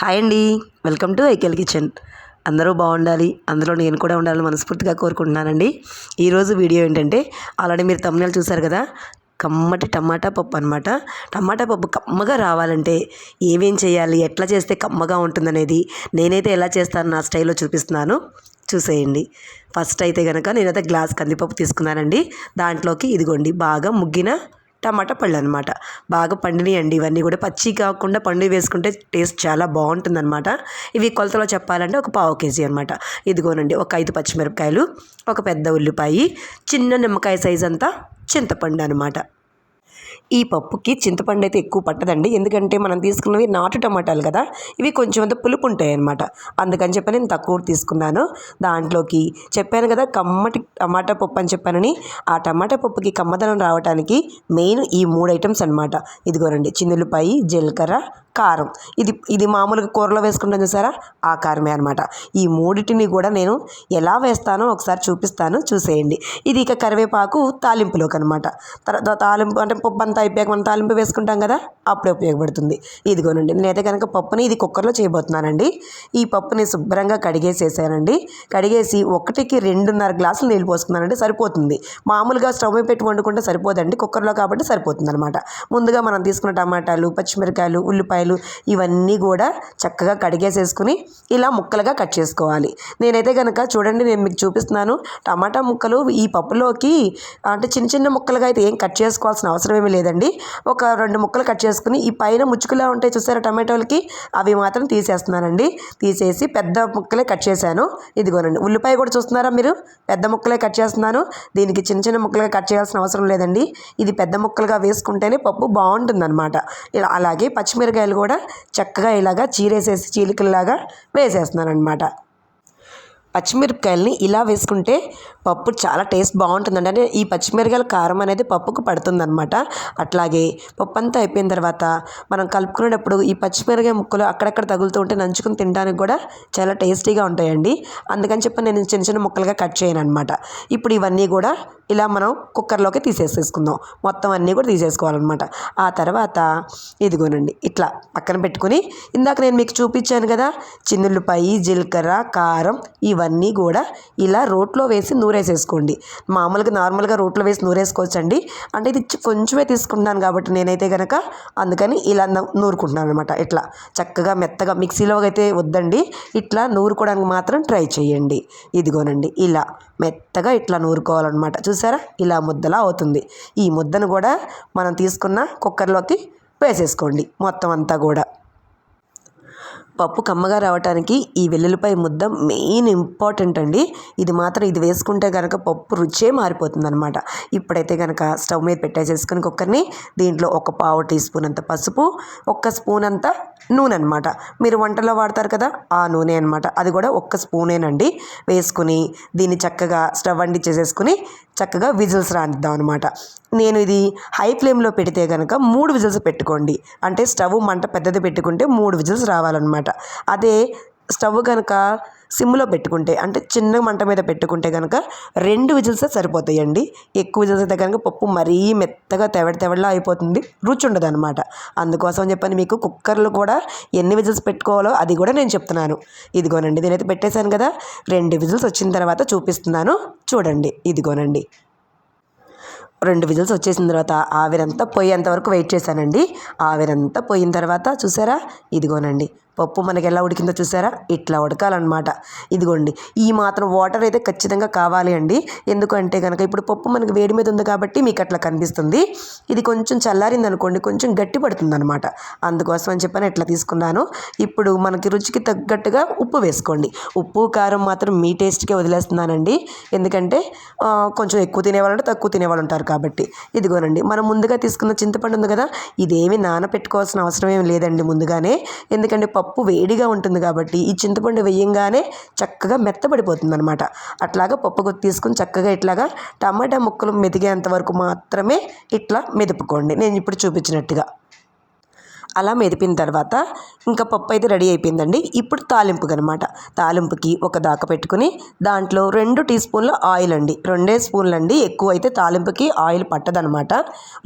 Hi అండి. Welcome to ఐకెల్ kitchen. అందరూ బాగుండాలి, అందులో నేను కూడా ఉండాలని మనస్ఫూర్తిగా కోరుకుంటున్నానండి. ఈరోజు వీడియో ఏంటంటే, ఆల్రెడీ మీరు థంబ్నెయిల్ చూసారు కదా, కమ్మటి టమాటా పప్పు అనమాట. టమాటా పప్పు కమ్మగా రావాలంటే ఏమేం చేయాలి, ఎట్లా చేస్తే కమ్మగా ఉంటుందనేది నేనైతే ఎలా చేస్తాను నా స్టైల్లో చూపిస్తున్నాను, చూసేయండి. ఫస్ట్ అయితే కనుక నేనైతే గ్లాస్ కందిపప్పు తీసుకున్నానండి. దాంట్లోకి ఇదిగోండి బాగా ముగ్గిన టమాటా పళ్ళు అనమాట. బాగా పండినాయండి. ఇవన్నీ కూడా పచ్చి కాకుండా పండు వేసుకుంటే టేస్ట్ చాలా బాగుంటుందన్నమాట. ఇవి కొలతలో చెప్పాలంటే ఒక పావు కేజీ అనమాట. ఇదిగోనండి ఒక 5 పచ్చిమిరపకాయలు, ఒక పెద్ద ఉల్లిపాయ, చిన్న నిమ్మకాయ సైజ్ అంతా చింతపండు అనమాట. ఈ పప్పుకి చింతపండు అయితే ఎక్కువ పట్టదండి, ఎందుకంటే మనం తీసుకున్నవి నాటు టమాటాలు కదా, ఇవి కొంచెం అంత పులుపు ఉంటాయి అన్నమాట. అందుకని చెప్పి నేను తక్కువ తీసుకున్నాను. దాంట్లోకి చెప్పాను కదా కమ్మటి టమాటా పప్పు అని చెప్పానని, ఆ టమాటా పప్పుకి కమ్మదనం రావడానికి మెయిన్ ఈ 3 ఐటమ్స్ అనమాట. ఇదిగోనండి చిన్నులపాయ, జీలకర్ర, కారం. ఇది మామూలుగా కూరలో వేసుకుంటాం చూసారా, ఆ కారమే అనమాట. ఈ మూడింటిని కూడా నేను ఎలా వేస్తానో ఒకసారి చూపిస్తాను, చూసేయండి. ఇది ఇక కరివేపాకు తాలింపులోకి అనమాట. తర్వాత తాలింపు అంటే పప్పు అంతా అయిపోయాక మనం తాలింపు వేసుకుంటాం కదా, అప్పుడే ఉపయోగపడుతుంది. ఇదిగోనండి నేనైతే కనుక పప్పుని ఇది కుక్కర్లో చేయబోతున్నానండి. ఈ పప్పుని శుభ్రంగా కడిగేసేసానండి. కడిగేసి 1కి 2.5 గ్లాసులు నీళ్ళు పోసుకున్నానండి, సరిపోతుంది. మామూలుగా స్టవ్ మీద పెట్టి వండుకుంటే సరిపోదండి, కుక్కర్లో కాబట్టి సరిపోతుంది అనమాట. ముందుగా మనం తీసుకున్న టమాటాలు, పచ్చిమిరకాయలు, ఉల్లిపాయలు ఇవన్నీ కూడా చక్కగా కడిగేసేసుకుని ఇలా ముక్కలుగా కట్ చేసుకోవాలి. నేనైతే కనుక చూడండి, నేను మీకు చూపిస్తున్నాను. టమాటా ముక్కలు ఈ పప్పులోకి అంటే చిన్న చిన్న ముక్కలుగా అయితే ఏం కట్ చేసుకోవాల్సిన అవసరం ఏమీ లేదండి. ఒక 2 ముక్కలు కట్ చేసుకుని ఈ పైన ముచ్చుకులా ఉంటాయి చూసారా టమాటోలకి, అవి మాత్రం తీసేస్తున్నానండి. తీసేసి పెద్ద ముక్కలే కట్ చేశాను. ఇదిగోనండి ఉల్లిపాయ కూడా చూస్తున్నారా మీరు, పెద్ద ముక్కలే కట్ చేస్తున్నాను. దీనికి చిన్న చిన్న ముక్కలుగా కట్ చేయాల్సిన అవసరం లేదండి. ఇది పెద్ద ముక్కలుగా వేసుకుంటేనే పప్పు బాగుంటుందన్నమాట. ఇలా అలాగే పచ్చిమిరకాయలు కూడా చక్కగా ఇలాగా చీరేసేసి చీలికల్లాగా వేసేస్తున్నాను అనమాట. పచ్చిమిరపకాయలని ఇలా వేసుకుంటే పప్పు చాలా టేస్ట్ బాగుంటుందండి. అంటే ఈ పచ్చిమిరపకాయల కారం అనేది పప్పుకు పడుతుందన్నమాట. అట్లాగే పప్పు అంతా అయిపోయిన తర్వాత మనం కలుపుకునేటప్పుడు ఈ పచ్చిమిరపకాయ ముక్కలు అక్కడక్కడ తగులుతూ ఉంటే నంచుకుని తినడానికి కూడా చాలా టేస్టీగా ఉంటాయండి. అందుకని చెప్పి నేను చిన్న చిన్న ముక్కలుగా కట్ చేయను అనమాట. ఇప్పుడు ఇవన్నీ కూడా ఇలా మనం కుక్కర్లోకి తీసేసుకుందాం. మొత్తం అన్నీ కూడా తీసేసుకోవాలన్నమాట. ఆ తర్వాత ఇదిగోనండి ఇట్లా పక్కన పెట్టుకుని, ఇందాక నేను మీకు చూపించాను కదా చిన్నులపాయ, జీలకర్ర, కారం, ఇవన్నీ కూడా ఇలా రోట్లో వేసి నూరేసేసుకోండి. మామూలుగా నార్మల్గా రోట్లో వేసి నూరేసుకోవచ్చండి. అంటే ఇది కొంచెమే తీసుకుంటున్నాను కాబట్టి నేనైతే కనుక అందుకని ఇలా నూరుకుంటున్నాను అనమాట. ఇట్లా చక్కగా మెత్తగా, మిక్సీలో అయితే వద్దండి, ఇట్లా నూరుకోవడానికి మాత్రం ట్రై చేయండి. ఇదిగోనండి ఇలా మెత్తగా ఇట్లా నూరుకోవాలన్నమాట. చూసారా ఇలా ముద్దలా అవుతుంది. ఈ ముద్దను కూడా మనం తీసుకున్న కుక్కర్లోకి వేసేసుకోండి మొత్తం అంతా కూడా. పప్పు కమ్మగా రావడానికి ఈ వెల్లుల్లిపాయ ముద్ద మెయిన్ ఇంపార్టెంట్ అండి. ఇది వేసుకుంటే కనుక పప్పు రుచే మారిపోతుంది అనమాట. ఇప్పుడైతే కనుక స్టవ్ మీద పెట్టేసేసుకుని కుక్కర్ని, దీంట్లో ఒక పావు టీ స్పూన్ అంత పసుపు, 1 స్పూన్ అంత నూనె అనమాట. మీరు వంటలో వాడతారు కదా ఆ నూనె అనమాట, అది కూడా 1 స్పూనేనండి. వేసుకుని దీన్ని చక్కగా స్టవ్ అంటించేసేసుకుని చక్కగా విజిల్స్ రానిద్దాం అనమాట. నేను ఇది హై ఫ్లేమ్లో పెడితే కనుక 3 విజిల్స్ పెట్టుకోండి. అంటే స్టవ్ మంట పెద్దది పెట్టుకుంటే 3 విజిల్స్ రావాలన్నమాట. అదే స్టవ్ కనుక సిమ్లో పెట్టుకుంటే అంటే చిన్న మంట మీద పెట్టుకుంటే కనుక 2 విజిల్సే సరిపోతాయండి. ఎక్కువ విజిల్స్ అయితే కనుక పప్పు మరీ మెత్తగా తెవడలా అయిపోతుంది, రుచి ఉండదు అనమాట. అందుకోసం చెప్పని మీకు కుక్కర్లో కూడా ఎన్ని విజిల్స్ పెట్టుకోవాలో అది కూడా నేను చెప్తున్నాను. ఇదిగోనండి నేనైతే పెట్టేశాను కదా, 2 విజిల్స్ వచ్చిన తర్వాత చూపిస్తున్నాను చూడండి. ఇదిగోనండి 2 విజిల్స్ వచ్చేసిన తర్వాత ఆవిరంతా పోయేంత వరకు వెయిట్ చేశానండి. ఆవిరంతా పోయిన తర్వాత చూసారా, ఇదిగోనండి పప్పు మనకి ఎలా ఉడికిందో చూసారా, ఇట్లా ఉడకాలన్నమాట. ఇదిగోండి ఈ మాత్రం వాటర్ అయితే ఖచ్చితంగా కావాలి అండి. ఎందుకంటే కనుక ఇప్పుడు పప్పు మనకి వేడి మీద ఉంది కాబట్టి మీకు అట్లా కనిపిస్తుంది. ఇది కొంచెం చల్లారింది అనుకోండి, కొంచెం గట్టి పడుతుంది అనమాట. అందుకోసం అని చెప్పని ఇట్లా తీసుకున్నాను. ఇప్పుడు మనకి రుచికి తగ్గట్టుగా ఉప్పు వేసుకోండి. ఉప్పు కారం మాత్రం మీ టేస్ట్కే వదిలేస్తున్నానండి. ఎందుకంటే కొంచెం ఎక్కువ తినేవాళ్ళు తక్కువ తినేవాళ్ళు ఉంటారు కాబట్టి. ఇదిగోనండి మనం ముందుగా తీసుకున్న చింతపండు ఉంది కదా, ఇదేమి నానపెట్టుకోవాల్సిన అవసరం ఏమి లేదండి ముందుగానే. ఎందుకంటే పప్పు వేడిగా ఉంటుంది కాబట్టి ఈ చింతపండు వేయంగానే చక్కగా మెత్తబడిపోతుంది అనమాట. అట్లాగా పప్పు గుత్తి తీసుకుని చక్కగా ఇట్లాగా టమాటా ముక్కలు మెదిగేంత వరకు మాత్రమే ఇట్లా మెదుపుకోండి, నేను ఇప్పుడు చూపించినట్టుగా. అలా మెదిపిన తర్వాత ఇంకా పప్పు అయితే రెడీ అయిపోయిందండి. ఇప్పుడు తాలింపుకి అనమాట. తాలింపుకి ఒక దాక పెట్టుకుని దాంట్లో 2 టీ స్పూన్ల ఆయిల్ అండి, 2 స్పూన్లు అండి, ఎక్కువ అయితే తాలింపుకి ఆయిల్ పట్టదనమాట.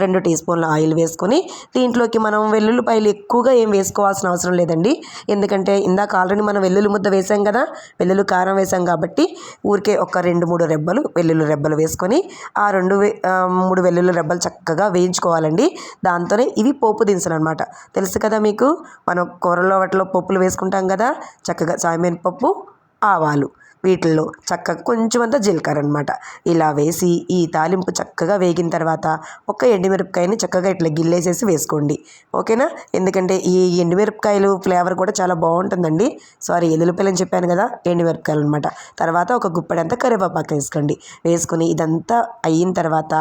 2 టీ స్పూన్ల ఆయిల్ వేసుకొని దీంట్లోకి మనం వెల్లుల్లిపాయలు ఎక్కువగా ఏం వేసుకోవాల్సిన అవసరం లేదండి. ఎందుకంటే ఇందాక ఆల్రెడీ మనం వెల్లుల్లి ముద్ద వేసాం కదా, వెల్లుల్లి కారం వేసాం కాబట్టి ఊరికే ఒక 2-3 రెబ్బలు వెల్లుల్లి రెబ్బలు వేసుకొని ఆ 3 వెల్లుల్లి రెబ్బలు చక్కగా వేయించుకోవాలండి. దాంతోనే ఇవి పోపు దినుసులు అనమాట. తెలుసు కదా మీకు, మనం కూరల్లో వాటిలో పప్పులు వేసుకుంటాం కదా, చక్కగా సాయమినపప్పు, ఆవాలు, వీటిల్లో చక్కగా కొంచెం అంతా జీలకర్ర అనమాట. ఇలా వేసి ఈ తాలింపు చక్కగా వేగిన తర్వాత ఒక ఎండుమిరపకాయని చక్కగా ఇట్లా గిల్లేసేసి వేసుకోండి. ఓకేనా? ఎందుకంటే ఈ ఎండుమిరపకాయలు ఫ్లేవర్ కూడా చాలా బాగుంటుందండి. సారీ, ఎల్లుల్లిపాయలు అని చెప్పాను కదా, ఎండుమిరపకాయలు అనమాట. తర్వాత ఒక గుప్పెడంతా కరివేపాకు వేసుకోండి. వేసుకొని ఇదంతా అయిన తర్వాత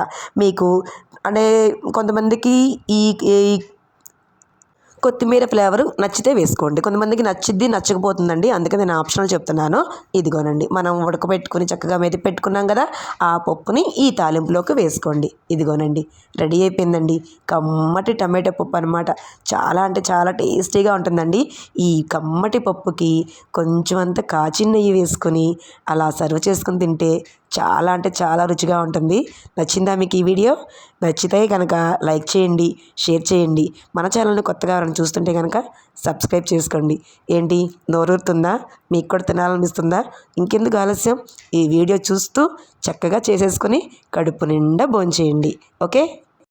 మీకు అంటే కొంతమందికి ఈ కొత్తిమీర ఫ్లేవర్ నచ్చితే వేసుకోండి, కొంతమందికి నచ్చిద్ది నచ్చకపోతుందండి. అందుకే నేను ఆప్షనల్ చెప్తున్నాను. ఇదిగోనండి, మనం ఉడకబెట్టుకుని చక్కగా మెది పెట్టుకున్నాం కదా, ఆ పప్పుని ఈ తాలింపులోకి వేసుకోండి. ఇదిగోనండి, రెడీ అయిపోయిందండి. కమ్మటి టమాటో పప్పు అనమాట. చాలా అంటే చాలా టేస్టీగా ఉంటుందండి. ఈ కమ్మటి పప్పుకి కొంచెం అంత కాచిన నెయ్యి వేసుకొని అలా సర్వ్ చేసుకుని తింటే చాలా అంటే చాలా రుచిగా ఉంటుంది. నచ్చిందా మీకు ఈ వీడియో? నచ్చితే కనుక లైక్ చేయండి, షేర్ చేయండి. మన ఛానల్ని కొత్తగా ఎవరైనా చూస్తుంటే కనుక సబ్స్క్రైబ్ చేసుకోండి. ఏంటి, నోరూరుతుందా? మీకు కూడా తినాలనిపిస్తుందా? ఇంకెందుకు ఆలస్యం, ఈ వీడియో చూస్తూ చక్కగా చేసేసుకొని కడుపు నిండా భోంచేయండి. ఓకే.